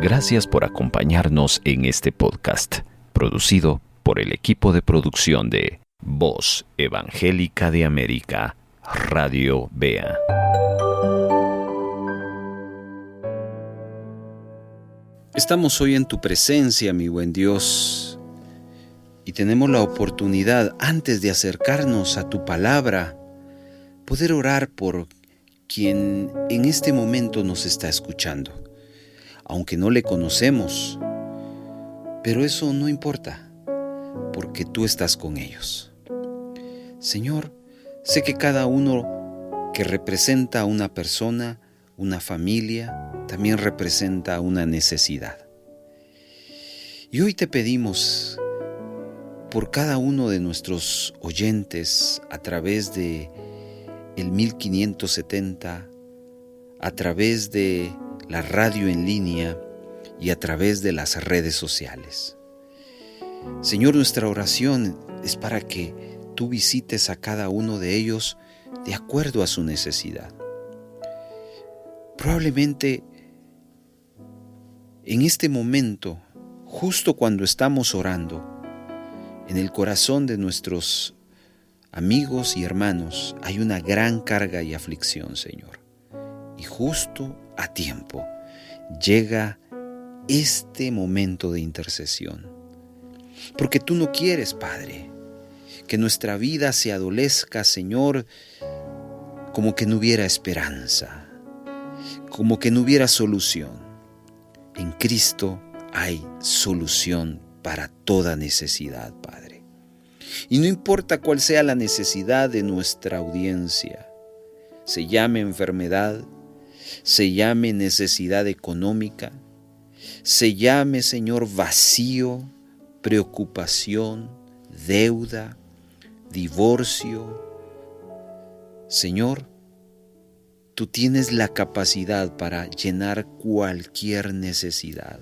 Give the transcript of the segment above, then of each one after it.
Gracias por acompañarnos en este podcast, producido por el equipo de producción de Voz Evangélica de América, Radio Bea. Estamos hoy en tu presencia, mi buen Dios, y tenemos la oportunidad, antes de acercarnos a tu palabra, poder orar por quien en este momento nos está escuchando. Aunque no le conocemos, pero eso no importa, porque tú estás con ellos. Señor, sé que cada uno que representa a una persona, una familia, también representa una necesidad. Y hoy te pedimos por cada uno de nuestros oyentes a través de el 1570, a través de la radio en línea y a través de las redes sociales. Señor, nuestra oración es para que tú visites a cada uno de ellos de acuerdo a su necesidad. Probablemente en este momento, justo cuando estamos orando, en el corazón de nuestros amigos y hermanos hay una gran carga y aflicción, Señor. Y justo a tiempo llega este momento de intercesión. Porque tú no quieres, Padre, que nuestra vida se adolezca, Señor, como que no hubiera esperanza, como que no hubiera solución. En Cristo hay solución para toda necesidad, Padre. Y no importa cuál sea la necesidad de nuestra audiencia, se llame enfermedad, se llame necesidad económica, se llame, Señor, vacío, preocupación, deuda, divorcio. Señor, tú tienes la capacidad para llenar cualquier necesidad.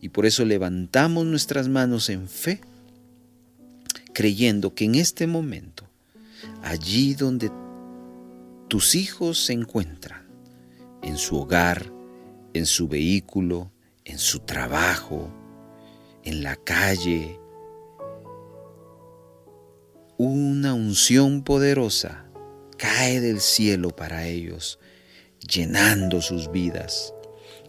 Y por eso levantamos nuestras manos en fe, creyendo que en este momento, allí donde tus hijos se encuentran, en su hogar, en su vehículo, en su trabajo, en la calle, una unción poderosa cae del cielo para ellos, llenando sus vidas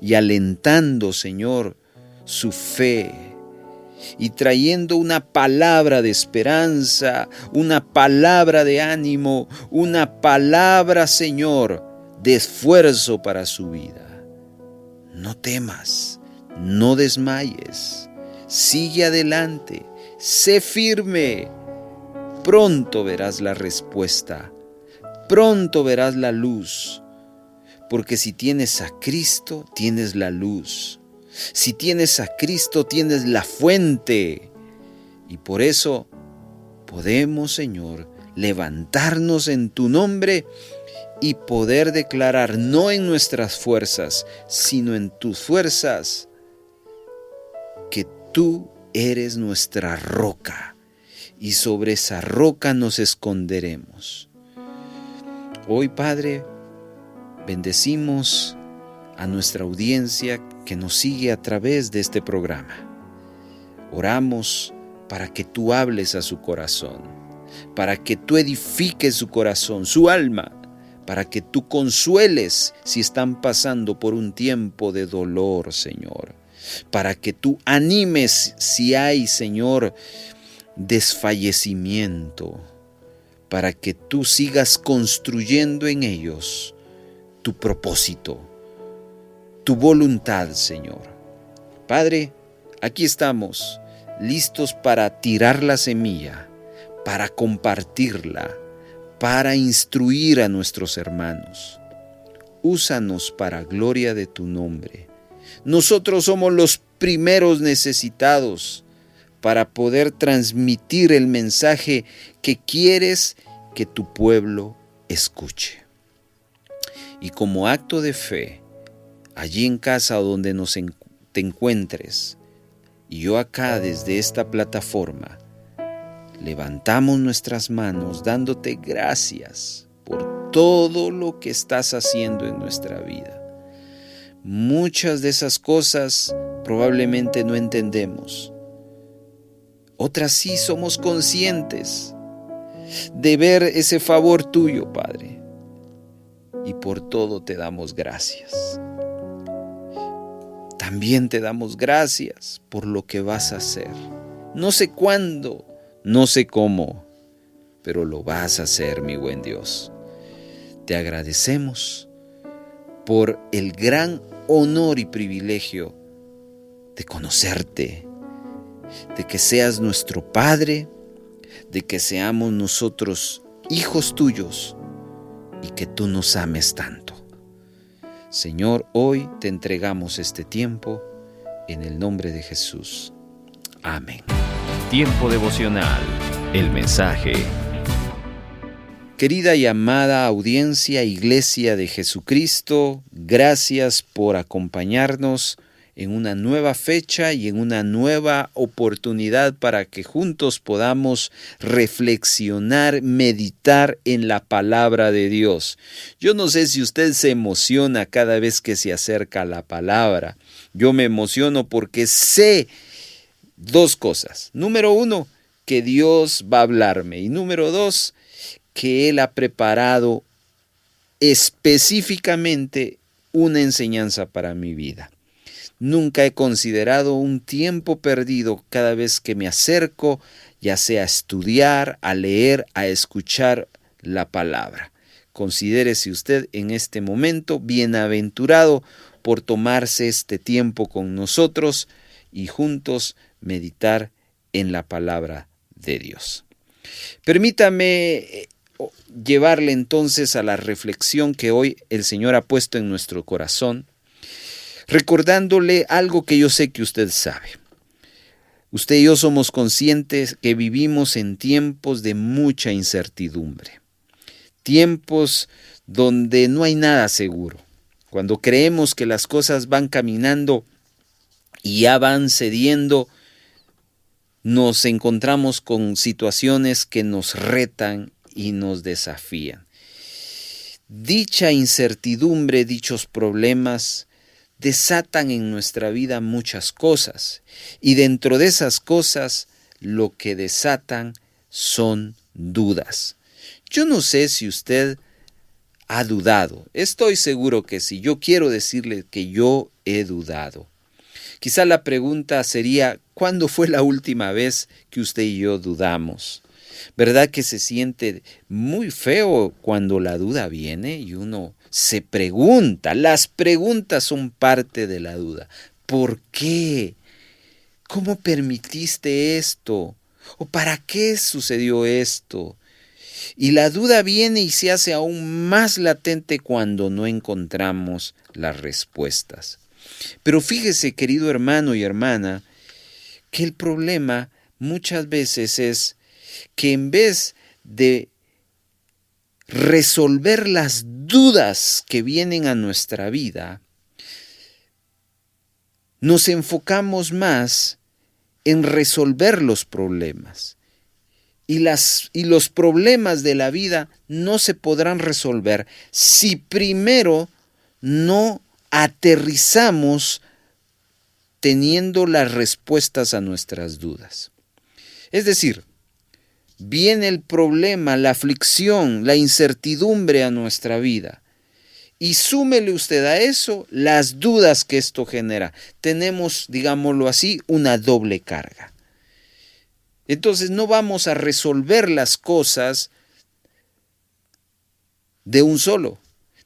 y alentando, Señor, su fe y trayendo una palabra de esperanza, una palabra de ánimo, una palabra, Señor, de esfuerzo para su vida. No temas, no desmayes, sigue adelante, sé firme. Pronto verás la respuesta, pronto verás la luz, porque si tienes a Cristo, tienes la luz. Si tienes a Cristo, tienes la fuente. Y por eso podemos, Señor, levantarnos en tu nombre y poder declarar, no en nuestras fuerzas, sino en tus fuerzas, que tú eres nuestra roca y sobre esa roca nos esconderemos. Hoy, Padre, bendecimos a nuestra audiencia que nos sigue a través de este programa. Oramos para que tú hables a su corazón, para que tú edifiques su corazón, su alma, para que tú consueles si están pasando por un tiempo de dolor, Señor, para que tú animes si hay, Señor, desfallecimiento, para que tú sigas construyendo en ellos tu propósito, tu voluntad, Señor. Padre, aquí estamos, listos para tirar la semilla, para compartirla, para instruir a nuestros hermanos. Úsanos para gloria de tu nombre. Nosotros somos los primeros necesitados para poder transmitir el mensaje que quieres que tu pueblo escuche. Y como acto de fe, allí en casa o donde te encuentres, y yo acá desde esta plataforma, levantamos nuestras manos dándote gracias por todo lo que estás haciendo en nuestra vida. muchas de esas cosas probablemente no entendemos. Otras sí somos conscientes de ver ese favor tuyo, Padre. Y por todo te damos gracias. También te damos gracias por lo que vas a hacer. No sé cuándo, no sé cómo, pero lo vas a hacer, mi buen Dios. Te agradecemos por el gran honor y privilegio de conocerte, de que seas nuestro Padre, de que seamos nosotros hijos tuyos y que tú nos ames tanto. Señor, hoy te entregamos este tiempo en el nombre de Jesús. Amén. Tiempo devocional. El mensaje. Querida y amada audiencia, Iglesia de Jesucristo, gracias por acompañarnos en una nueva fecha y en una nueva oportunidad para que juntos podamos reflexionar, meditar en la palabra de Dios. Yo no sé si usted se emociona cada vez que se acerca a la palabra. Yo me emociono porque sé dos cosas. Número uno, que Dios va a hablarme. Y número dos, que Él ha preparado específicamente una enseñanza para mi vida. Nunca he considerado un tiempo perdido cada vez que me acerco, ya sea a estudiar, a leer, a escuchar la palabra. Considérese usted en este momento bienaventurado por tomarse este tiempo con nosotros y juntos meditar en la palabra de Dios. Permítame llevarle entonces a la reflexión que hoy el Señor ha puesto en nuestro corazón, recordándole algo que yo sé que usted sabe. Usted y yo somos conscientes que vivimos en tiempos de mucha incertidumbre, tiempos donde no hay nada seguro. Cuando creemos que las cosas van caminando y ya van cediendo, nos encontramos con situaciones que nos retan y nos desafían. Dicha incertidumbre, dichos problemas, desatan en nuestra vida muchas cosas, y dentro de esas cosas lo que desatan son dudas. Yo no sé si usted ha dudado, estoy seguro que sí. Yo quiero decirle que yo he dudado. Quizá la pregunta sería, ¿cuándo fue la última vez que usted y yo dudamos? ¿Verdad que se siente muy feo cuando la duda viene y uno se pregunta? Las preguntas son parte de la duda. ¿Por qué? ¿Cómo permitiste esto? ¿O para qué sucedió esto? Y la duda viene y se hace aún más latente cuando no encontramos las respuestas. Pero fíjese, querido hermano y hermana, que el problema muchas veces es que en vez de resolver las dudas que vienen a nuestra vida, nos enfocamos más en resolver los problemas. Y los problemas de la vida no se podrán resolver si primero no aterrizamos teniendo las respuestas a nuestras dudas. Es decir, viene el problema, la aflicción, la incertidumbre a nuestra vida. Y súmele usted a eso las dudas que esto genera. Tenemos, digámoslo así, una doble carga. Entonces no vamos a resolver las cosas de un solo.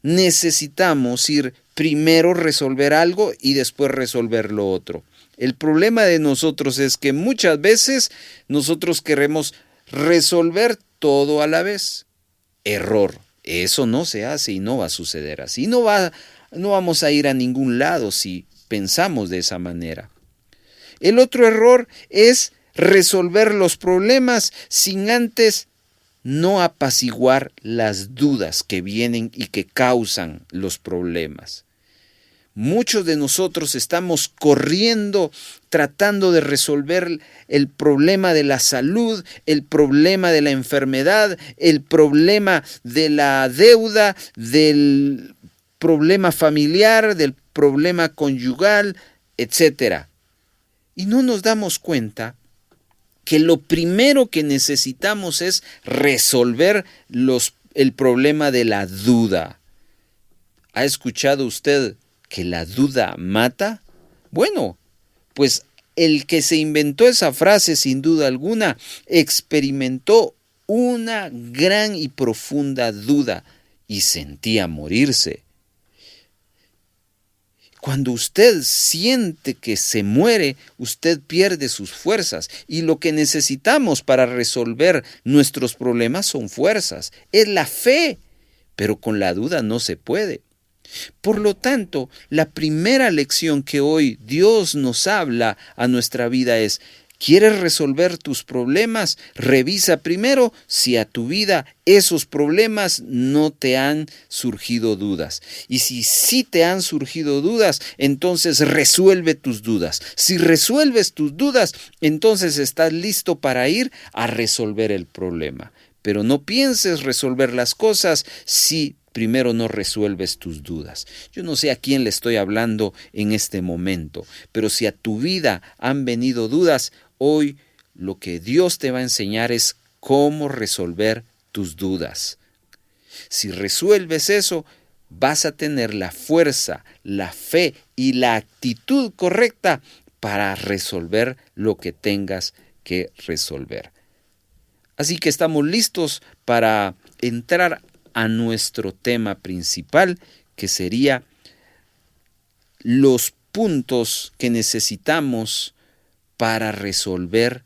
Necesitamos ir primero resolver algo y después resolver lo otro. El problema de nosotros es que muchas veces nosotros queremos resolver todo a la vez. Error. Eso no se hace y no va a suceder así. No vamos a ir a ningún lado si pensamos de esa manera. El otro error es resolver los problemas sin antes no apaciguar las dudas que vienen y que causan los problemas. Muchos de nosotros estamos corriendo, tratando de resolver el problema de la salud, el problema de la enfermedad, el problema de la deuda, del problema familiar, del problema conyugal, etc. Y no nos damos cuenta que lo primero que necesitamos es resolver el problema de la duda. ¿Ha escuchado usted que la duda mata? Bueno, pues el que se inventó esa frase, sin duda alguna, experimentó una gran y profunda duda y sentía morirse. Cuando usted siente que se muere, usted pierde sus fuerzas, y lo que necesitamos para resolver nuestros problemas son fuerzas, es la fe, pero con la duda no se puede. Por lo tanto, la primera lección que hoy Dios nos habla a nuestra vida es: ¿quieres resolver tus problemas? Revisa primero si a tu vida esos problemas no te han surgido dudas. Y si sí te han surgido dudas, entonces resuelve tus dudas. Si resuelves tus dudas, entonces estás listo para ir a resolver el problema. Pero no pienses resolver las cosas si primero no resuelves tus dudas. Yo no sé a quién le estoy hablando en este momento, pero si a tu vida han venido dudas, hoy lo que Dios te va a enseñar es cómo resolver tus dudas. Si resuelves eso, vas a tener la fuerza, la fe y la actitud correcta para resolver lo que tengas que resolver. Así que estamos listos para entrar a nuestro tema principal, que sería los puntos que necesitamos para resolver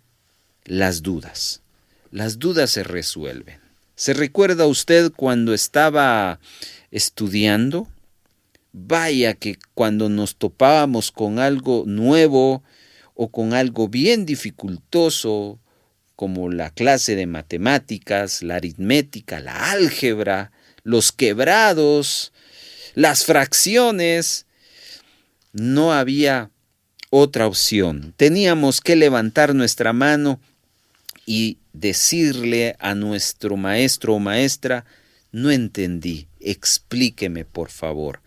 las dudas. Las dudas se resuelven. ¿Se recuerda usted cuando estaba estudiando? Vaya que cuando nos topábamos con algo nuevo o con algo bien dificultoso, como la clase de matemáticas, la aritmética, la álgebra, los quebrados, las fracciones, no había otra opción. Teníamos que levantar nuestra mano y decirle a nuestro maestro o maestra: no entendí, explíqueme por favor.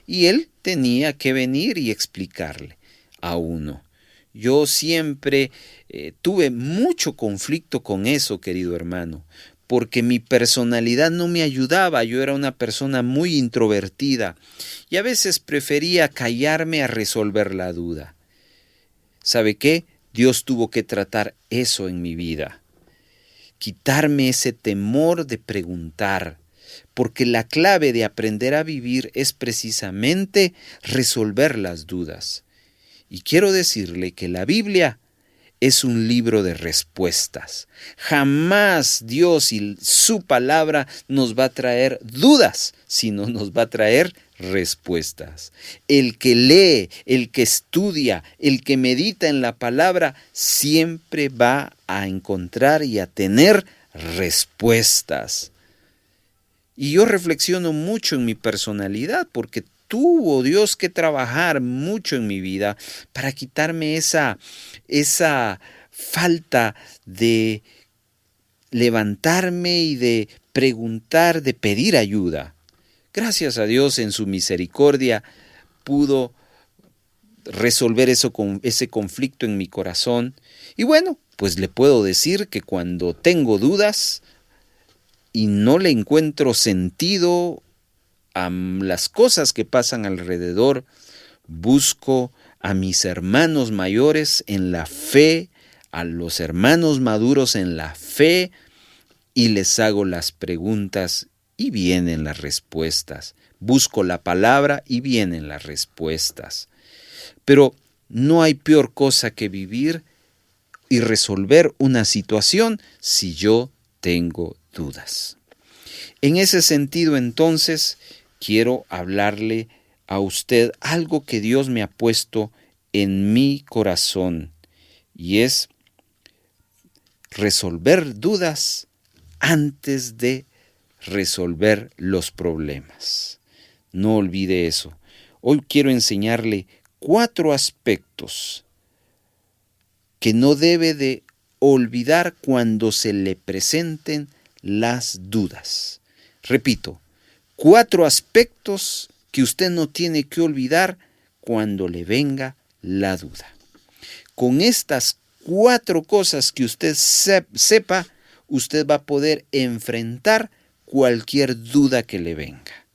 Y él tenía que venir y explicarle a uno. Yo siempre tuve mucho conflicto con eso, querido hermano, porque mi personalidad no me ayudaba. Yo era una persona muy introvertida y a veces prefería callarme a resolver la duda. ¿Sabe qué? Dios tuvo que tratar eso en mi vida. Quitarme ese temor de preguntar, porque la clave de aprender a vivir es precisamente resolver las dudas. Y quiero decirle que la Biblia es un libro de respuestas. Jamás Dios y su palabra nos va a traer dudas, sino nos va a traer respuestas. El que lee, el que estudia, el que medita en la palabra, siempre va a encontrar y a tener respuestas. Y yo reflexiono mucho en mi personalidad, porque tuvo Dios que trabajar mucho en mi vida para quitarme esa falta de levantarme y de preguntar, de pedir ayuda. Gracias a Dios, en su misericordia, pudo resolver ese conflicto en mi corazón. Y bueno, pues le puedo decir que cuando tengo dudas y no le encuentro sentido a las cosas que pasan alrededor, busco a mis hermanos mayores en la fe, a los hermanos maduros en la fe, y les hago las preguntas y vienen las respuestas. Busco la palabra y vienen las respuestas. Pero no hay peor cosa que vivir y resolver una situación si yo tengo dudas. En ese sentido, entonces, quiero hablarle a usted algo que Dios me ha puesto en mi corazón, y es resolver dudas antes de resolver los problemas. No olvide eso. Hoy quiero enseñarle 4 aspectos que no debe de olvidar cuando se le presenten las dudas. Repito, 4 aspectos que usted no tiene que olvidar cuando le venga la duda. Con estas 4 cosas que usted sepa, usted va a poder enfrentar cualquier duda que le venga.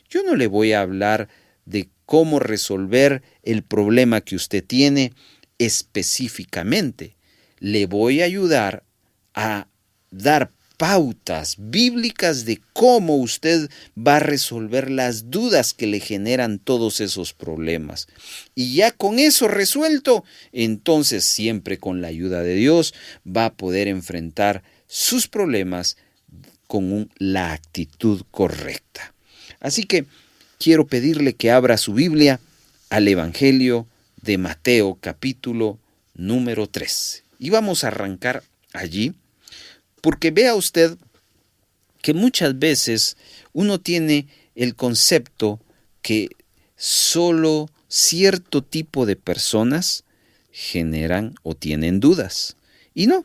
Yo no le voy a hablar de cómo resolver el problema que usted tiene específicamente. Le voy a ayudar a dar pautas bíblicas de cómo usted va a resolver las dudas que le generan todos esos problemas. Y ya con eso resuelto, entonces siempre con la ayuda de Dios va a poder enfrentar sus problemas con la actitud correcta. Así que quiero pedirle que abra su Biblia al Evangelio de Mateo, capítulo número 3. Y vamos a arrancar allí, porque vea usted que muchas veces uno tiene el concepto que solo cierto tipo de personas generan o tienen dudas. Y no,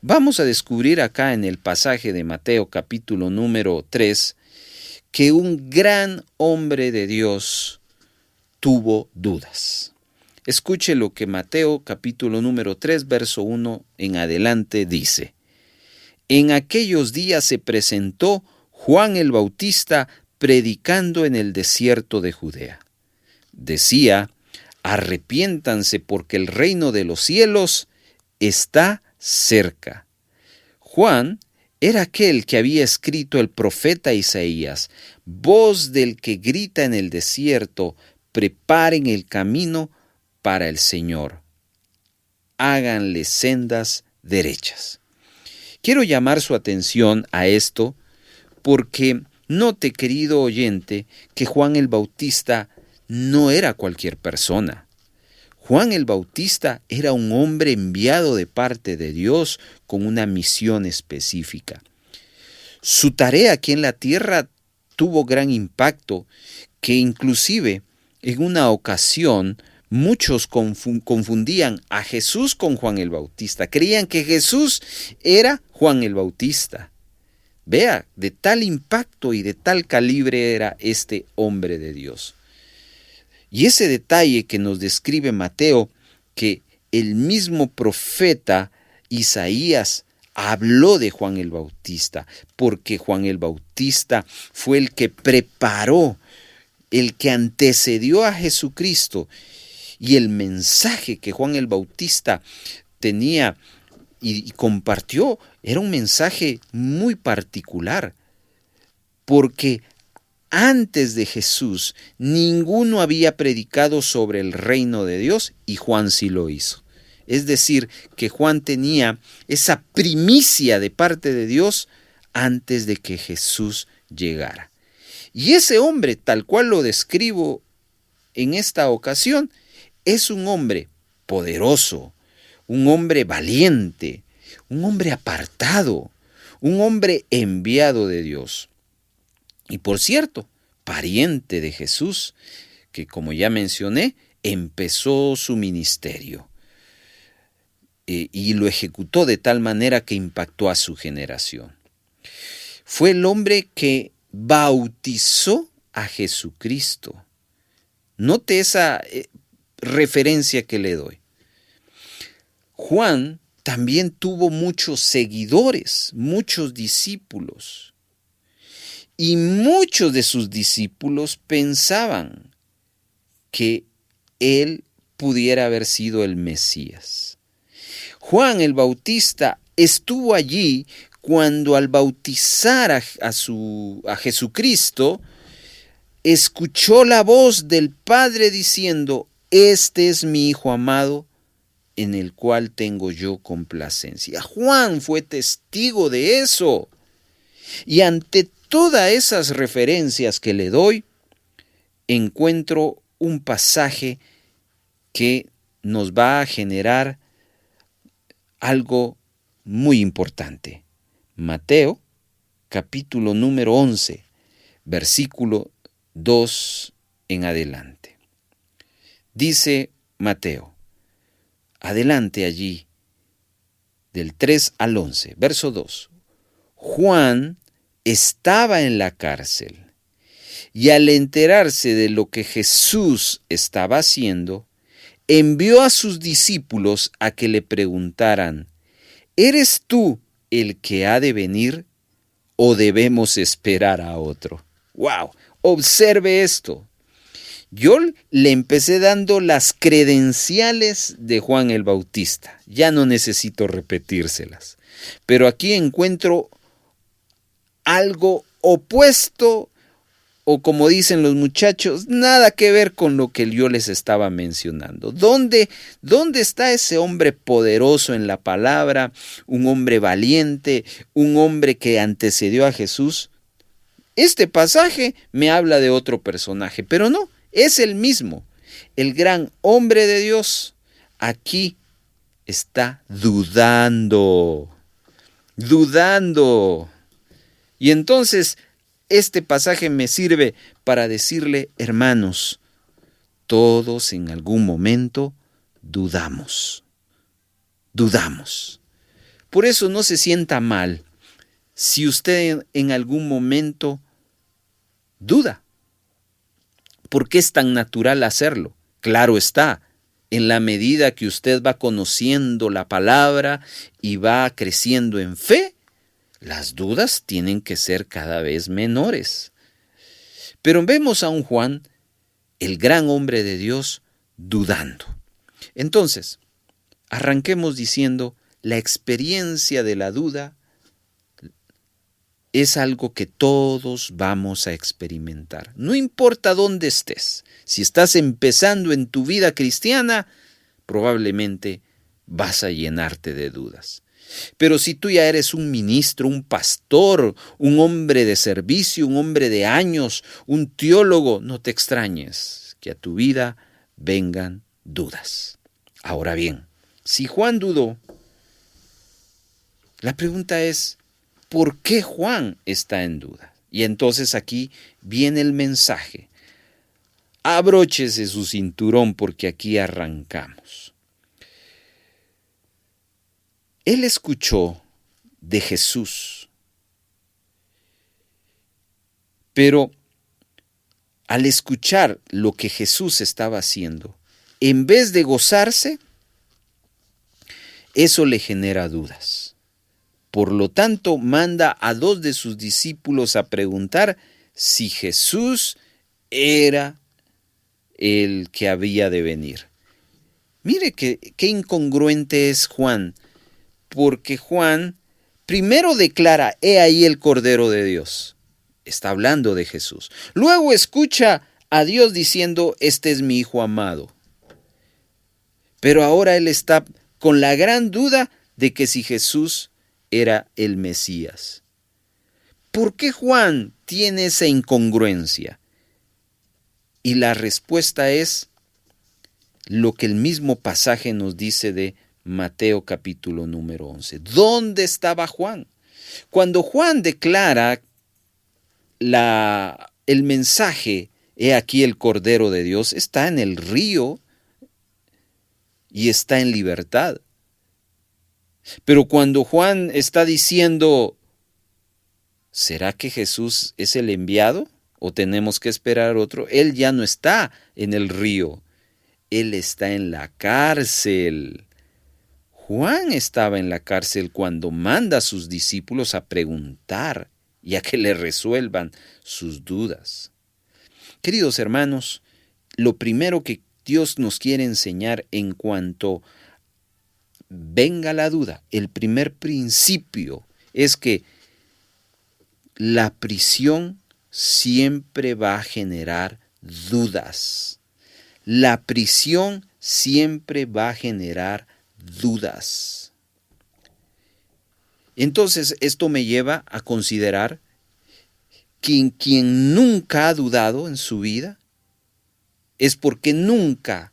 vamos a descubrir acá en el pasaje de Mateo capítulo número 3 que un gran hombre de Dios tuvo dudas. Escuche lo que Mateo capítulo número 3, verso 1 en adelante dice. En aquellos días se presentó Juan el Bautista predicando en el desierto de Judea. Decía, arrepiéntanse porque el reino de los cielos está cerca. Juan era aquel que había escrito el profeta Isaías, voz del que grita en el desierto, preparen el camino para el Señor, háganle sendas derechas. Quiero llamar su atención a esto porque note, querido oyente, que Juan el Bautista no era cualquier persona. Juan el Bautista era un hombre enviado de parte de Dios con una misión específica. Su tarea aquí en la tierra tuvo gran impacto, que inclusive en una ocasión muchos confundían a Jesús con Juan el Bautista. Creían que Jesús era Juan el Bautista. Vea, de tal impacto y de tal calibre era este hombre de Dios. Y ese detalle que nos describe Mateo, que el mismo profeta Isaías habló de Juan el Bautista, porque Juan el Bautista fue el que preparó, el que antecedió a Jesucristo. Y el mensaje que Juan el Bautista tenía y compartió era un mensaje muy particular, porque antes de Jesús ninguno había predicado sobre el reino de Dios y Juan sí lo hizo. Es decir, que Juan tenía esa primicia de parte de Dios antes de que Jesús llegara. Y ese hombre, tal cual lo describo en esta ocasión, es un hombre poderoso, un hombre valiente, un hombre apartado, un hombre enviado de Dios. Y por cierto, pariente de Jesús, que como ya mencioné, empezó su ministerio y lo ejecutó de tal manera que impactó a su generación. Fue el hombre que bautizó a Jesucristo. Note esa referencia que le doy. Juan también tuvo muchos seguidores, muchos discípulos. Y muchos de sus discípulos pensaban que él pudiera haber sido el Mesías. Juan el Bautista estuvo allí cuando al bautizar a Jesucristo, escuchó la voz del Padre diciendo, este es mi Hijo amado, en el cual tengo yo complacencia. Juan fue testigo de eso. Y ante todas esas referencias que le doy, encuentro un pasaje que nos va a generar algo muy importante. Mateo, capítulo número 11, versículo 2 en adelante. Dice Mateo, adelante allí, del 3 al 11, verso 2. Juan estaba en la cárcel y al enterarse de lo que Jesús estaba haciendo, envió a sus discípulos a que le preguntaran: ¿eres tú el que ha de venir o debemos esperar a otro? ¡Wow! Observe esto. Yo le empecé dando las credenciales de Juan el Bautista. Ya no necesito repetírselas. Pero aquí encuentro algo opuesto, o como dicen los muchachos, nada que ver con lo que yo les estaba mencionando. ¿Dónde está ese hombre poderoso en la palabra, un hombre valiente, un hombre que antecedió a Jesús? Este pasaje me habla de otro personaje, pero no, es el mismo. El gran hombre de Dios aquí está dudando. Y entonces este pasaje me sirve para decirle: hermanos, todos en algún momento dudamos. Por eso no se sienta mal si usted en algún momento duda. Porque es tan natural hacerlo. Claro está, en la medida que usted va conociendo la palabra y va creciendo en fe, las dudas tienen que ser cada vez menores. Pero vemos a un Juan, el gran hombre de Dios, dudando. Entonces, arranquemos diciendo: la experiencia de la duda es algo que todos vamos a experimentar. No importa dónde estés. Si estás empezando en tu vida cristiana, probablemente vas a llenarte de dudas. Pero si tú ya eres un ministro, un pastor, un hombre de servicio, un hombre de años, un teólogo, no te extrañes que a tu vida vengan dudas. Ahora bien, si Juan dudó, la pregunta es: ¿por qué Juan está en duda? Y entonces aquí viene el mensaje. Abróchese su cinturón porque aquí arrancamos. Él escuchó de Jesús, pero al escuchar lo que Jesús estaba haciendo, en vez de gozarse, eso le genera dudas. Por lo tanto, manda a 2 de sus discípulos a preguntar si Jesús era el que había de venir. Mire qué incongruente es Juan, porque Juan primero declara: he ahí el Cordero de Dios. Está hablando de Jesús. Luego escucha a Dios diciendo: este es mi Hijo amado. Pero ahora él está con la gran duda de que si Jesús era el Mesías. ¿Por qué Juan tiene esa incongruencia? Y la respuesta es lo que el mismo pasaje nos dice de Mateo capítulo número 11. ¿Dónde estaba Juan? Cuando Juan declara el mensaje: he aquí el Cordero de Dios, está en el río y está en libertad. Pero cuando Juan está diciendo: ¿será que Jesús es el enviado o tenemos que esperar otro?, él ya no está en el río, él está en la cárcel. Juan estaba en la cárcel cuando manda a sus discípulos a preguntar y a que le resuelvan sus dudas. Queridos hermanos, lo primero que Dios nos quiere enseñar en cuanto venga la duda, el primer principio es que la prisión siempre va a generar dudas. La prisión siempre va a generar dudas. Entonces, esto me lleva a considerar que quien nunca ha dudado en su vida es porque nunca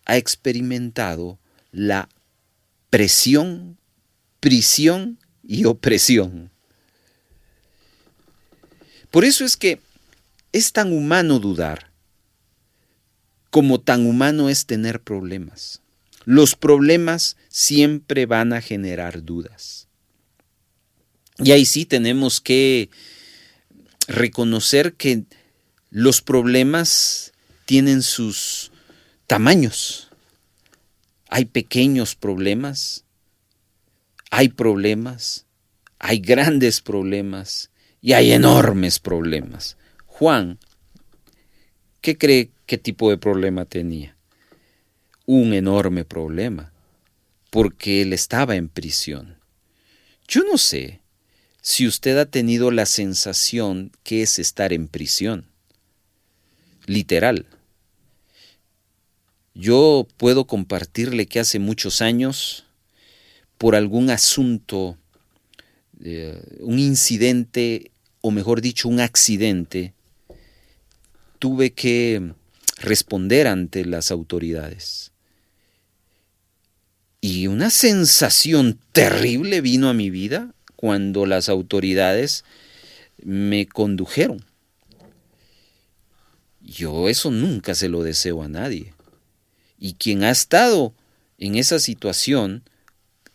ha experimentado la presión, prisión y opresión. Por eso es que es tan humano dudar, como tan humano es tener problemas. Los problemas siempre van a generar dudas. Y ahí sí tenemos que reconocer que Los problemas tienen sus tamaños. Hay pequeños problemas, hay grandes problemas y hay enormes problemas. Juan, ¿qué cree qué tipo de problema tenía? Un enorme problema, porque él estaba en prisión. Yo no sé si usted ha tenido la sensación que es estar en prisión. Literal. Yo puedo compartirle que hace muchos años, por algún asunto, un incidente, o mejor dicho, un accidente, tuve que responder ante las autoridades. Y una sensación terrible vino a mi vida cuando las autoridades me condujeron. Yo eso nunca se lo deseo a nadie. Y quien ha estado en esa situación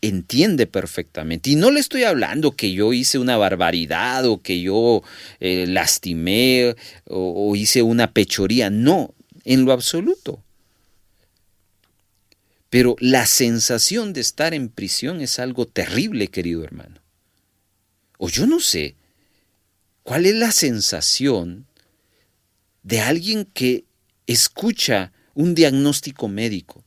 entiende perfectamente. Y no le estoy hablando que yo hice una barbaridad o que yo lastimé o hice una pechoría. No, en lo absoluto. Pero la sensación de estar en prisión es algo terrible, querido hermano. O yo no sé cuál es la sensación de alguien que escucha un diagnóstico médico.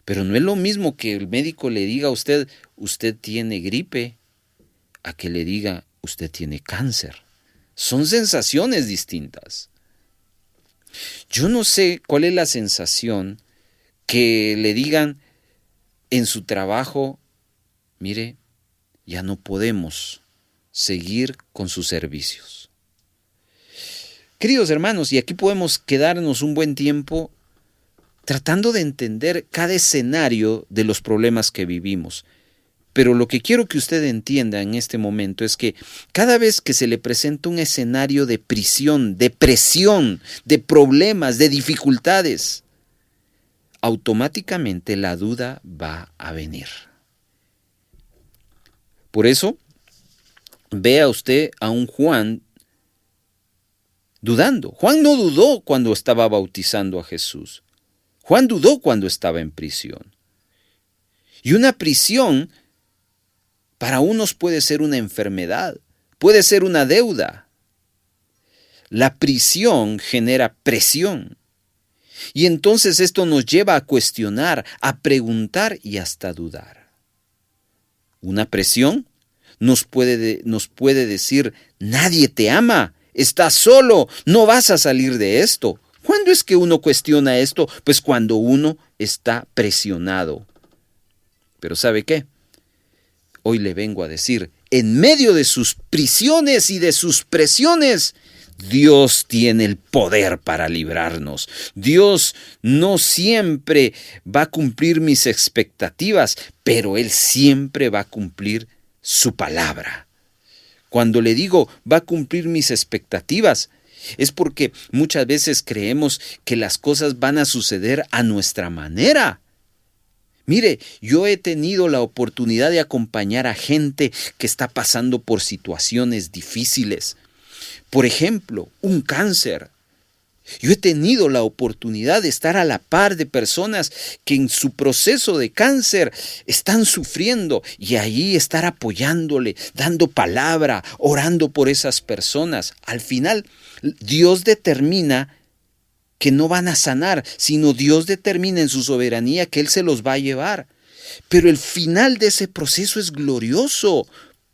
Pero no es lo mismo que el médico le diga a usted, usted tiene gripe, a que le diga, usted tiene cáncer. Son sensaciones distintas. Yo no sé cuál es la sensación que le digan en su trabajo, mire, ya no podemos seguir con sus servicios. Queridos hermanos, y aquí podemos quedarnos un buen tiempo tratando de entender cada escenario de los problemas que vivimos. Pero lo que quiero que usted entienda en este momento es que cada vez que se le presenta un escenario de prisión, de presión, de problemas, de dificultades, automáticamente la duda va a venir. Por eso, vea usted a un Juan dudando. Juan no dudó cuando estaba bautizando a Jesús. Juan dudó cuando estaba en prisión. Y una prisión para unos puede ser una enfermedad, puede ser una deuda. La prisión genera presión. Y entonces esto nos lleva a cuestionar, a preguntar y hasta dudar. Una presión nos puede decir, nadie te ama, estás solo, no vas a salir de esto. ¿Cuándo es que uno cuestiona esto? Pues cuando uno está presionado. Pero ¿sabe qué? Hoy le vengo a decir, en medio de sus prisiones y de sus presiones, Dios tiene el poder para librarnos. Dios no siempre va a cumplir mis expectativas, pero Él siempre va a cumplir su palabra. Cuando le digo va a cumplir mis expectativas, es porque muchas veces creemos que las cosas van a suceder a nuestra manera. Mire, yo he tenido la oportunidad de acompañar a gente que está pasando por situaciones difíciles. Por ejemplo, un cáncer. Yo he tenido la oportunidad de estar a la par de personas que en su proceso de cáncer están sufriendo y ahí estar apoyándole, dando palabra, orando por esas personas. Al final, Dios determina que no van a sanar, sino Dios determina en su soberanía que Él se los va a llevar. Pero el final de ese proceso es glorioso,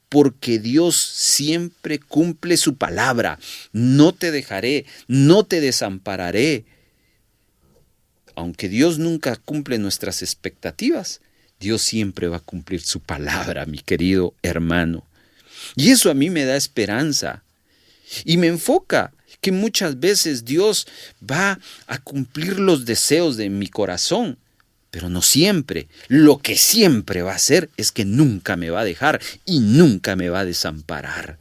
porque Dios siempre cumple su palabra. No te dejaré, no te desampararé. Aunque Dios nunca cumple nuestras expectativas, Dios siempre va a cumplir su palabra, mi querido hermano. Y eso a mí me da esperanza y me enfoca que muchas veces Dios va a cumplir los deseos de mi corazón, pero no siempre. Lo que siempre va a hacer es que nunca me va a dejar y nunca me va a desamparar.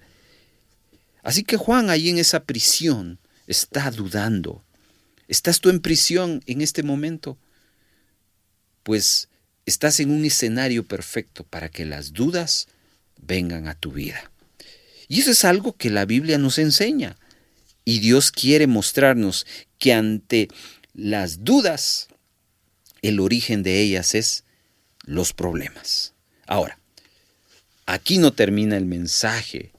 Así que Juan ahí en esa prisión está dudando. ¿Estás tú en prisión en este momento? Pues estás en un escenario perfecto para que las dudas vengan a tu vida. Y eso es algo que la Biblia nos enseña. Y Dios quiere mostrarnos que ante las dudas, el origen de ellas es los problemas. Ahora, aquí no termina el mensaje.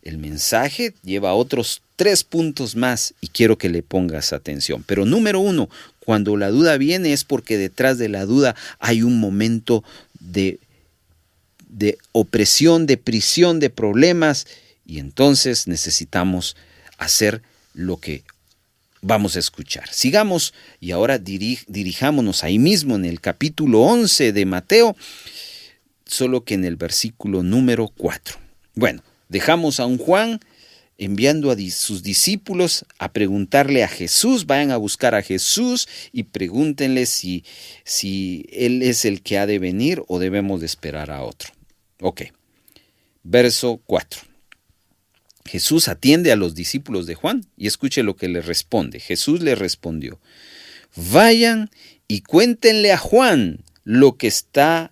El mensaje lleva otros 3 puntos más y quiero que le pongas atención. Pero número 1, cuando la duda viene es porque detrás de la duda hay un momento de opresión, de prisión, de problemas, y entonces necesitamos hacer lo que vamos a escuchar. Sigamos y ahora dirijámonos ahí mismo en el capítulo 11 de Mateo, solo que en el versículo número 4. Bueno, dejamos a un Juan enviando a sus discípulos a preguntarle a Jesús. Vayan a buscar a Jesús y pregúntenle si Él es el que ha de venir o debemos de esperar a otro. Ok, verso 4. Jesús atiende a los discípulos de Juan y escuche lo que le responde. Jesús le respondió: vayan y cuéntenle a Juan lo que están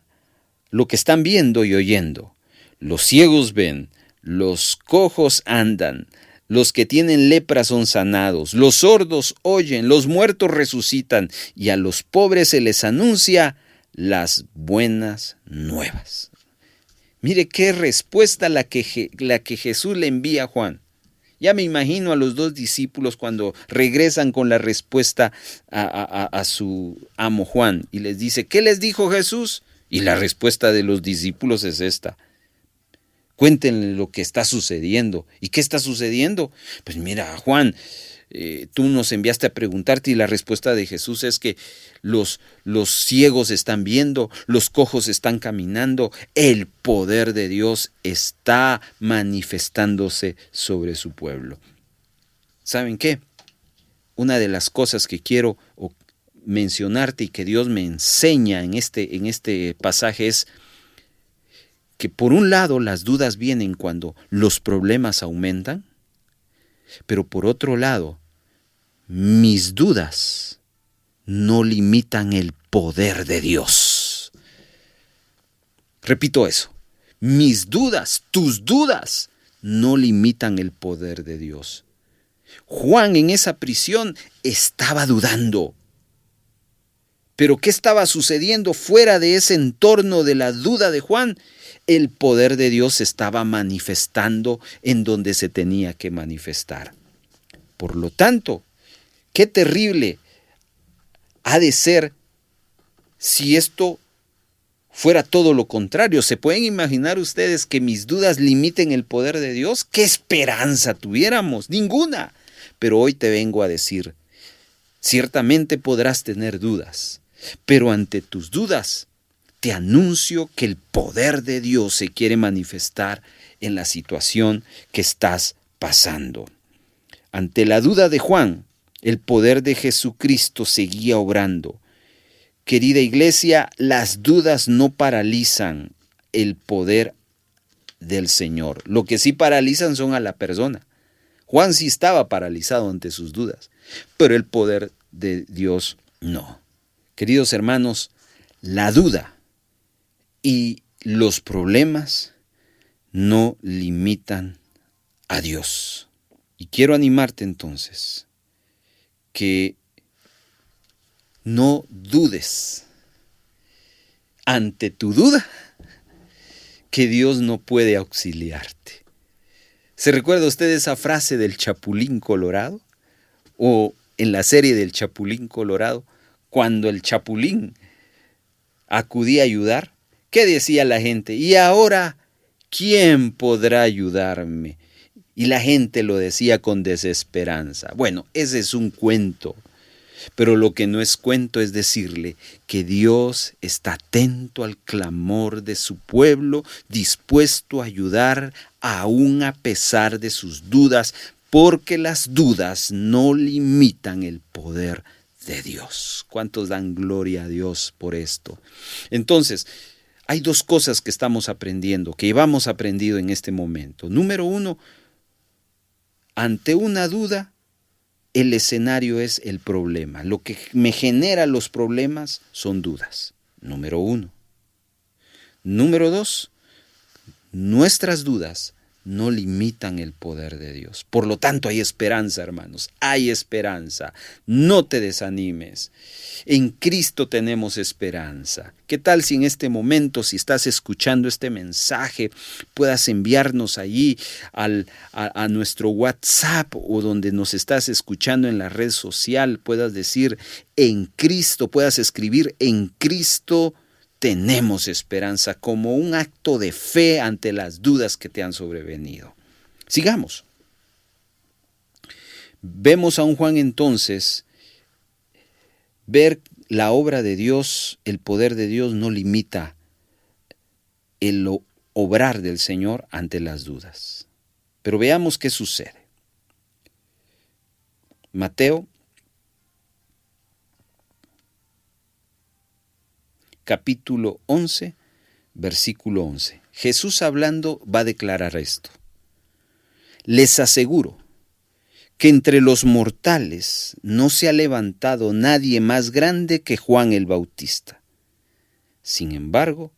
viendo y oyendo. Los ciegos ven, los cojos andan, los que tienen lepra son sanados, los sordos oyen, los muertos resucitan y a los pobres se les anuncia las buenas nuevas. Mire qué respuesta la que Jesús le envía a Juan. Ya me imagino a los 2 discípulos cuando regresan con la respuesta a su amo Juan y les dice: ¿qué les dijo Jesús? Y la respuesta de los discípulos es esta: cuéntenle lo que está sucediendo. ¿Y qué está sucediendo? Pues mira, Juan, tú nos enviaste a preguntarte y la respuesta de Jesús es que los ciegos están viendo, los cojos están caminando, el poder de Dios está manifestándose sobre su pueblo. ¿Saben qué? Una de las cosas que quiero mencionarte y que Dios me enseña en este pasaje es que por un lado las dudas vienen cuando los problemas aumentan, pero por otro lado, mis dudas no limitan el poder de Dios. Repito eso, mis dudas, tus dudas, no limitan el poder de Dios. Juan en esa prisión estaba dudando. Pero ¿qué estaba sucediendo fuera de ese entorno de la duda de Juan? El poder de Dios estaba manifestando en donde se tenía que manifestar. Por lo tanto, qué terrible ha de ser si esto fuera todo lo contrario. ¿Se pueden imaginar ustedes que mis dudas limiten el poder de Dios? ¿Qué esperanza tuviéramos? Ninguna. Pero hoy te vengo a decir, ciertamente podrás tener dudas, pero ante tus dudas te anuncio que el poder de Dios se quiere manifestar en la situación que estás pasando. Ante la duda de Juan, el poder de Jesucristo seguía obrando. Querida iglesia, las dudas no paralizan el poder del Señor. Lo que sí paralizan son a la persona. Juan sí estaba paralizado ante sus dudas, pero el poder de Dios no. Queridos hermanos, la duda y los problemas no limitan a Dios. Y quiero animarte entonces que no dudes ante tu duda que Dios no puede auxiliarte. ¿Se recuerda usted esa frase del Chapulín Colorado? O en la serie del Chapulín Colorado, cuando el Chapulín acudía a ayudar, ¿qué decía la gente? Y ahora, ¿quién podrá ayudarme? Y la gente lo decía con desesperanza. Bueno, ese es un cuento. Pero lo que no es cuento es decirle que Dios está atento al clamor de su pueblo, dispuesto a ayudar aún a pesar de sus dudas, porque las dudas no limitan el poder de Dios. ¿Cuántos dan gloria a Dios por esto? Entonces, hay 2 cosas que estamos aprendiendo, que llevamos aprendido en este momento. Número 1, ante una duda, el escenario es el problema. Lo que me genera los problemas son dudas. Número 1. Número 2, nuestras dudas no limitan el poder de Dios. Por lo tanto, hay esperanza, hermanos, hay esperanza. No te desanimes. En Cristo tenemos esperanza. ¿Qué tal si en este momento, si estás escuchando este mensaje, puedas enviarnos allí a nuestro WhatsApp o donde nos estás escuchando en la red social, puedas decir en Cristo, puedas escribir en Cristo tenemos esperanza como un acto de fe ante las dudas que te han sobrevenido. Sigamos. Vemos a un Juan entonces ver la obra de Dios, el poder de Dios no limita el obrar del Señor ante las dudas. Pero veamos qué sucede. Mateo capítulo 11, versículo 11. Jesús hablando va a declarar esto. Les aseguro que entre los mortales no se ha levantado nadie más grande que Juan el Bautista. Sin embargo,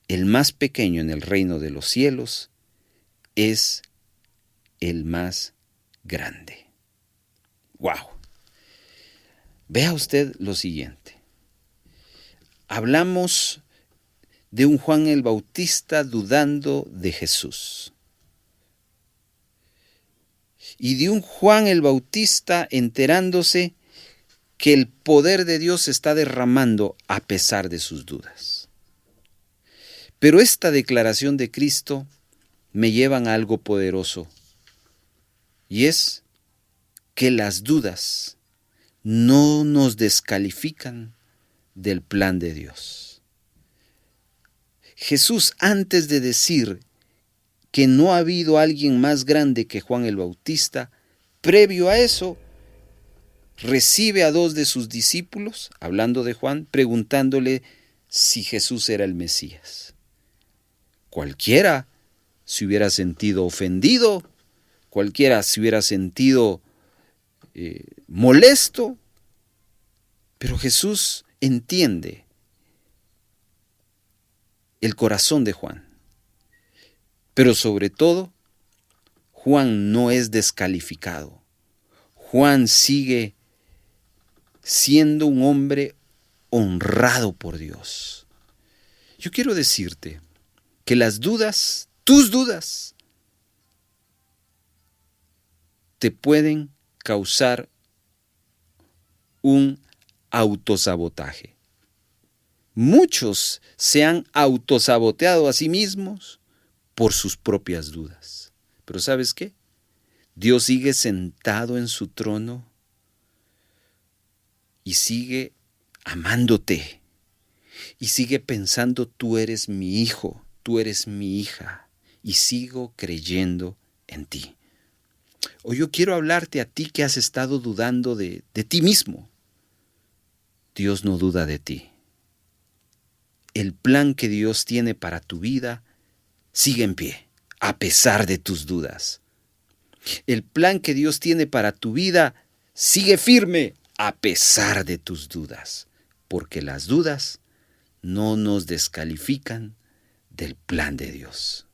el más pequeño en el reino de los cielos es el más grande. ¡Wow! Vea usted lo siguiente. Hablamos de un Juan el Bautista dudando de Jesús. Y de un Juan el Bautista enterándose que el poder de Dios se está derramando a pesar de sus dudas. Pero esta declaración de Cristo me lleva a algo poderoso, y es que las dudas no nos descalifican del plan de Dios. Jesús, antes de decir que no ha habido alguien más grande que Juan el Bautista, previo a eso, recibe a 2 de sus discípulos, hablando de Juan, preguntándole si Jesús era el Mesías. Cualquiera se hubiera sentido ofendido, cualquiera se hubiera sentido molesto, pero Jesús entiende el corazón de Juan. Pero sobre todo, Juan no es descalificado. Juan sigue siendo un hombre honrado por Dios. Yo quiero decirte que las dudas, tus dudas, te pueden causar un autosabotaje. Muchos se han autosaboteado a sí mismos por sus propias dudas. Pero ¿sabes qué? Dios sigue sentado en su trono y sigue amándote y sigue pensando, tú eres mi hijo, tú eres mi hija y sigo creyendo en ti. Hoy yo quiero hablarte a ti que has estado dudando de ti mismo. Dios no duda de ti. El plan que Dios tiene para tu vida sigue en pie, a pesar de tus dudas. El plan que Dios tiene para tu vida sigue firme, a pesar de tus dudas, porque las dudas no nos descalifican del plan de Dios.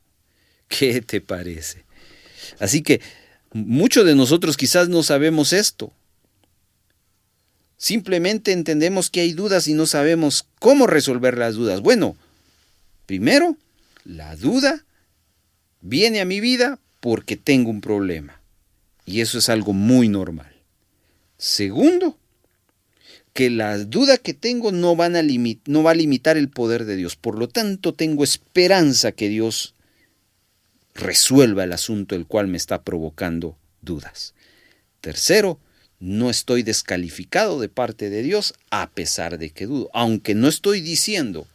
¿Qué te parece? Así que muchos de nosotros quizás no sabemos esto. Simplemente entendemos que hay dudas y no sabemos cómo resolver las dudas. Bueno, primero, la duda viene a mi vida porque tengo un problema. Y eso es algo muy normal. Segundo, que la duda que tengo no va a limitar el poder de Dios. Por lo tanto, tengo esperanza que Dios resuelva el asunto el cual me está provocando dudas. Tercero, no estoy descalificado de parte de Dios a pesar de que dudo. Aunque no estoy diciendo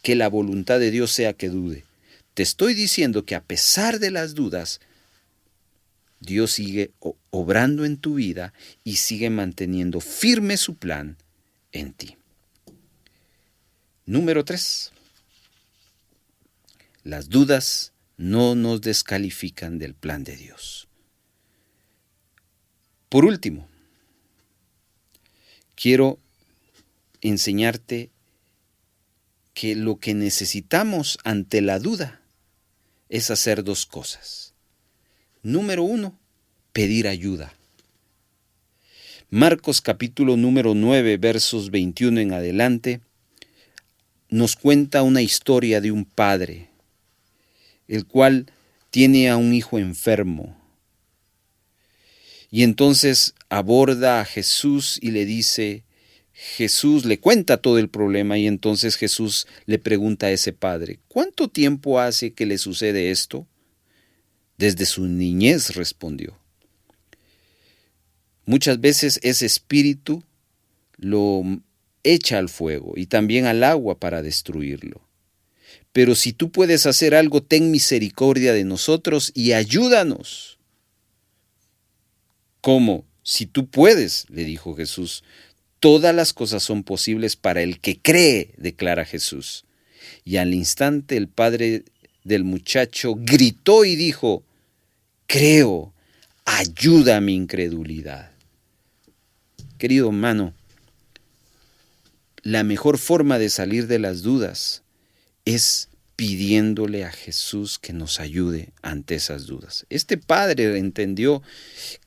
que la voluntad de Dios sea que dude. Te estoy diciendo que a pesar de las dudas, Dios sigue obrando en tu vida y sigue manteniendo firme su plan en ti. Número 3. Las dudas no nos descalifican del plan de Dios. Por último, quiero enseñarte que lo que necesitamos ante la duda es hacer 2 cosas. Número 1, pedir ayuda. Marcos capítulo número 9, versos 21 en adelante, nos cuenta una historia de un padre, el cual tiene a un hijo enfermo. Y entonces aborda a Jesús y le dice, Jesús le cuenta todo el problema y entonces Jesús le pregunta a ese padre, ¿cuánto tiempo hace que le sucede esto? Desde su niñez, respondió. Muchas veces ese espíritu lo echa al fuego y también al agua para destruirlo. Pero si tú puedes hacer algo, ten misericordia de nosotros y ayúdanos. ¿Cómo? Si tú puedes, le dijo Jesús. Todas las cosas son posibles para el que cree, declara Jesús. Y al instante el padre del muchacho gritó y dijo, creo, ayuda a mi incredulidad. Querido hermano, la mejor forma de salir de las dudas es pidiéndole a Jesús que nos ayude ante esas dudas. Este padre entendió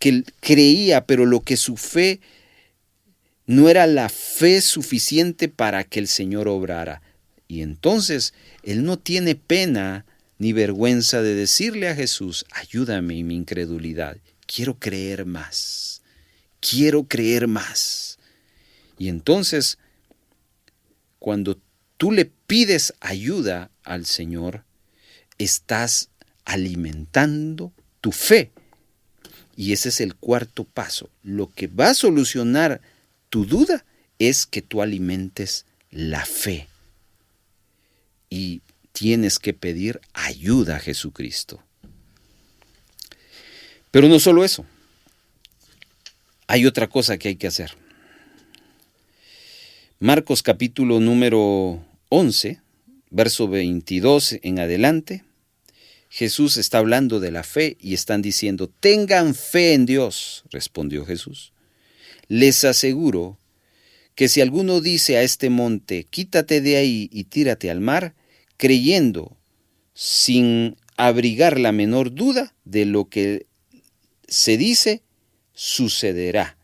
que él creía, pero lo que su fe no era la fe suficiente para que el Señor obrara. Y entonces él no tiene pena ni vergüenza de decirle a Jesús, ayúdame en mi incredulidad, quiero creer más, quiero creer más. Y entonces, cuando tú le pides ayuda al Señor, estás alimentando tu fe. Y ese es el cuarto paso. Lo que va a solucionar tu duda es que tú alimentes la fe. Y tienes que pedir ayuda a Jesucristo. Pero no solo eso. Hay otra cosa que hay que hacer. Marcos capítulo número 11, verso 22 en adelante, Jesús está hablando de la fe y están diciendo, tengan fe en Dios, respondió Jesús. Les aseguro que si alguno dice a este monte, quítate de ahí y tírate al mar, creyendo, sin abrigar la menor duda de lo que se dice, sucederá,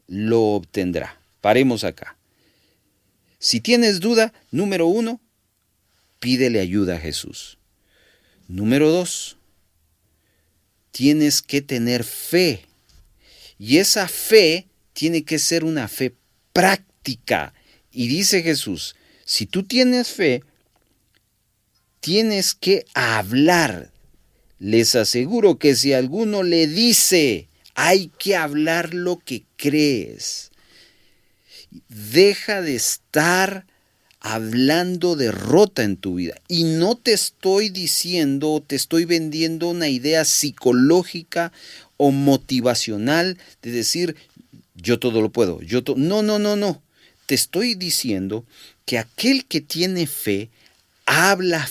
lo obtendrá. Paremos acá. Si tienes duda, número 1, pídele ayuda a Jesús. Número 2, tienes que tener fe. Y esa fe tiene que ser una fe práctica. Y dice Jesús, si tú tienes fe, tienes que hablar. Les aseguro que si alguno le dice, hay que hablar lo que crees. Deja de estar hablando derrota en tu vida. Y no te estoy diciendo, te estoy vendiendo una idea psicológica o motivacional de decir, yo todo lo puedo. No. Te estoy diciendo que aquel que tiene fe, habla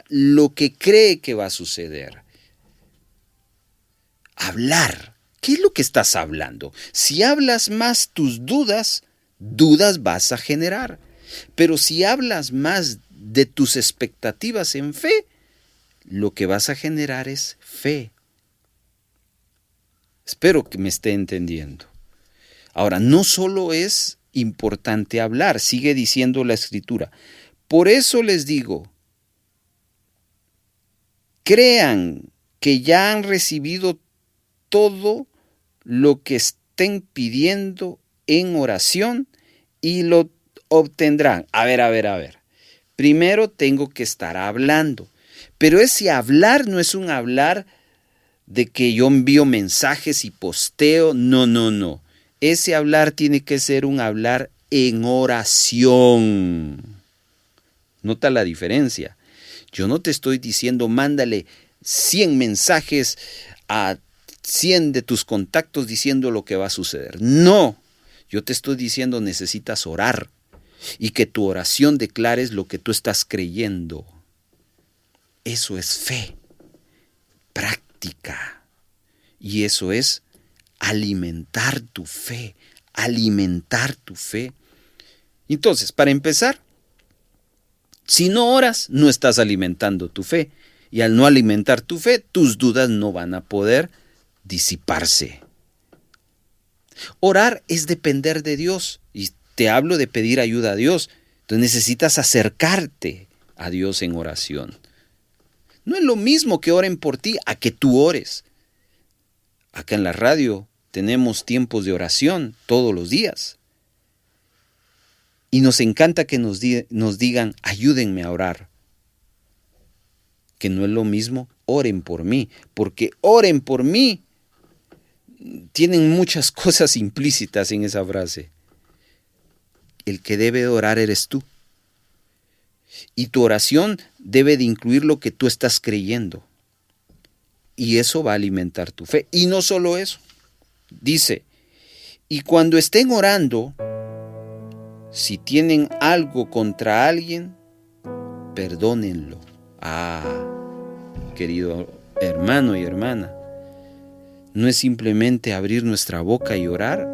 lo que cree que va a suceder. Hablar. ¿Qué es lo que estás hablando? Si hablas más tus dudas vas a generar. Pero si hablas más de tus expectativas en fe, lo que vas a generar es fe. Espero que me esté entendiendo. Ahora, no solo es importante hablar, sigue diciendo la Escritura. Por eso les digo, crean que ya han recibido todo lo que estén pidiendo en oración y lo obtendrán. A ver. Primero tengo que estar hablando. Pero ese hablar no es un hablar de que yo envío mensajes y posteo. No. Ese hablar tiene que ser un hablar en oración. Nota la diferencia. Yo no te estoy diciendo mándale 100 mensajes a 100 de tus contactos diciendo lo que va a suceder. No, yo te estoy diciendo necesitas orar y que tu oración declares lo que tú estás creyendo. Eso es fe, práctica. Y eso es alimentar tu fe, Entonces, para empezar, si no oras, no estás alimentando tu fe. Y al no alimentar tu fe, tus dudas no van a poder disiparse. Orar es depender de Dios. Y te hablo de pedir ayuda a Dios. Entonces necesitas acercarte a Dios en oración. No es lo mismo que oren por ti a que tú ores. Acá en la radio tenemos tiempos de oración todos los días. Y nos encanta que nos digan, ayúdenme a orar. Que no es lo mismo, oren por mí. Porque oren por mí. Tienen muchas cosas implícitas en esa frase. El que debe de orar eres tú. Y tu oración debe de incluir lo que tú estás creyendo. Y eso va a alimentar tu fe. Y no solo eso. Dice, y cuando estén orando, si tienen algo contra alguien, perdónenlo. Querido hermano y hermana, no es simplemente abrir nuestra boca y orar,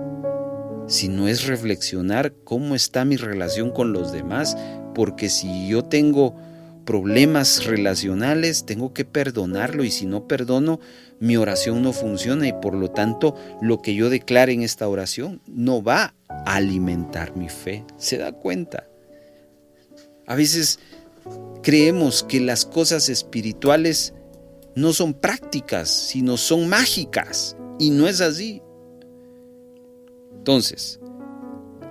sino es reflexionar cómo está mi relación con los demás, porque si yo tengo problemas relacionales, tengo que perdonarlo, y si no perdono, mi oración no funciona, y por lo tanto, lo que yo declare en esta oración no va a alimentar mi fe. ¿Se da cuenta? A veces creemos que las cosas espirituales no son prácticas, sino son mágicas, y no es así. Entonces,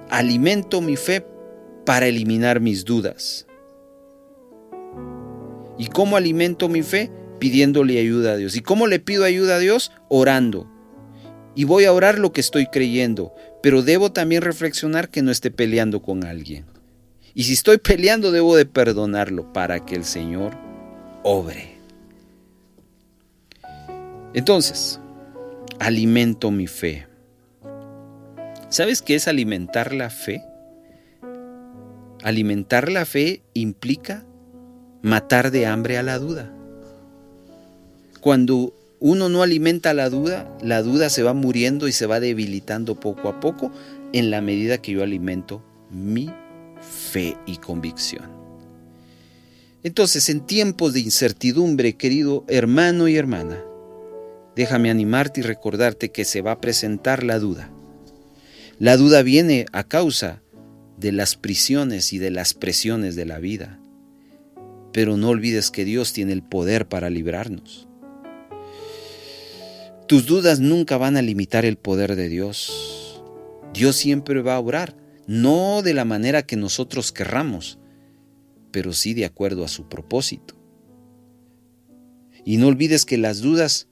alimento mi fe para eliminar mis dudas. ¿Y cómo alimento mi fe? Pidiéndole ayuda a Dios. ¿Y cómo le pido ayuda a Dios? Orando. Y voy a orar lo que estoy creyendo, pero debo también reflexionar que no esté peleando con alguien. Y si estoy peleando, debo de perdonarlo para que el Señor obre. Entonces, alimento mi fe. ¿Sabes qué es alimentar la fe? Alimentar la fe implica matar de hambre a la duda. Cuando uno no alimenta la duda se va muriendo y se va debilitando poco a poco en la medida que yo alimento mi fe y convicción. Entonces, en tiempos de incertidumbre, querido hermano y hermana, déjame animarte y recordarte que se va a presentar la duda. La duda viene a causa de las prisiones y de las presiones de la vida. Pero no olvides que Dios tiene el poder para librarnos. Tus dudas nunca van a limitar el poder de Dios. Dios siempre va a obrar, no de la manera que nosotros querramos, pero sí de acuerdo a su propósito. Y no olvides que las dudas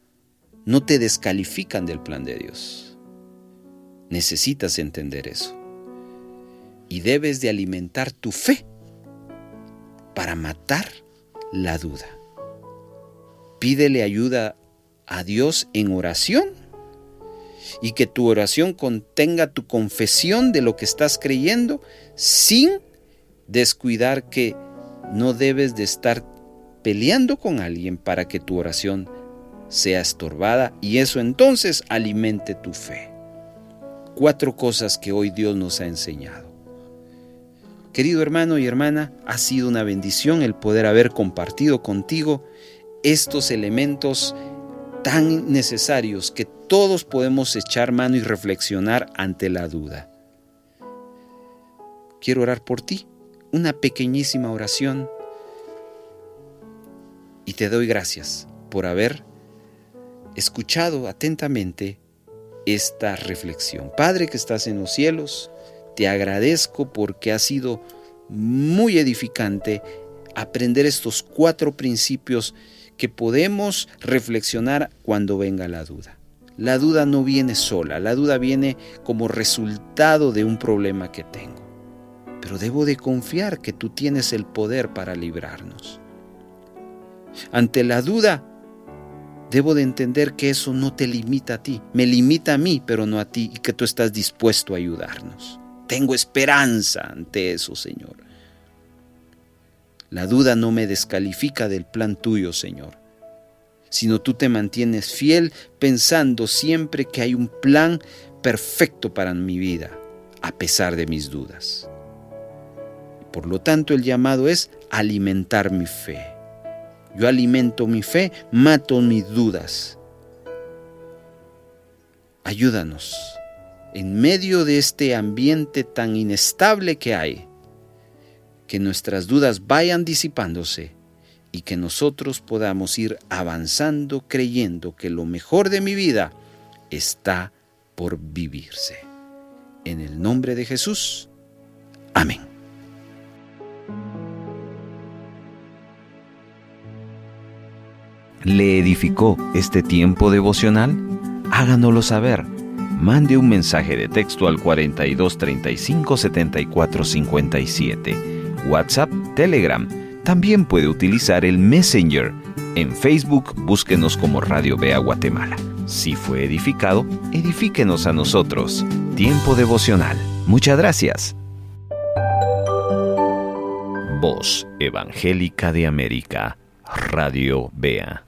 no te descalifican del plan de Dios. Necesitas entender eso. Y debes de alimentar tu fe para matar la duda. Pídele ayuda a Dios en oración, y que tu oración contenga tu confesión de lo que estás creyendo, sin descuidar que no debes de estar peleando con alguien para que tu oración sea estorbada, y eso entonces alimente tu fe. 4 cosas que hoy Dios nos ha enseñado. Querido hermano y hermana, ha sido una bendición el poder haber compartido contigo estos elementos tan necesarios que todos podemos echar mano y reflexionar ante la duda. Quiero orar por ti, una pequeñísima oración, y te doy gracias por haber escuchado atentamente esta reflexión. Padre que estás en los cielos, te agradezco porque ha sido muy edificante aprender estos 4 principios que podemos reflexionar cuando venga la duda. La duda no viene sola, la duda viene como resultado de un problema que tengo. Pero debo de confiar que tú tienes el poder para librarnos. Ante la duda, debo de entender que eso no te limita a ti, me limita a mí, pero no a ti, y que tú estás dispuesto a ayudarnos. Tengo esperanza ante eso, Señor. La duda no me descalifica del plan tuyo, Señor, sino tú te mantienes fiel pensando siempre que hay un plan perfecto para mi vida, a pesar de mis dudas. Por lo tanto, el llamado es alimentar mi fe. Yo alimento mi fe, mato mis dudas. Ayúdanos en medio de este ambiente tan inestable que hay, que nuestras dudas vayan disipándose y que nosotros podamos ir avanzando creyendo que lo mejor de mi vida está por vivirse. En el nombre de Jesús. Amén. ¿Le edificó este tiempo devocional? Háganoslo saber. Mande un mensaje de texto al 42 35 74 57. WhatsApp, Telegram. También puede utilizar el Messenger. En Facebook, búsquenos como Radio Bea Guatemala. Si fue edificado, edifíquenos a nosotros. Tiempo devocional. Muchas gracias. Voz Evangélica de América. Radio Bea.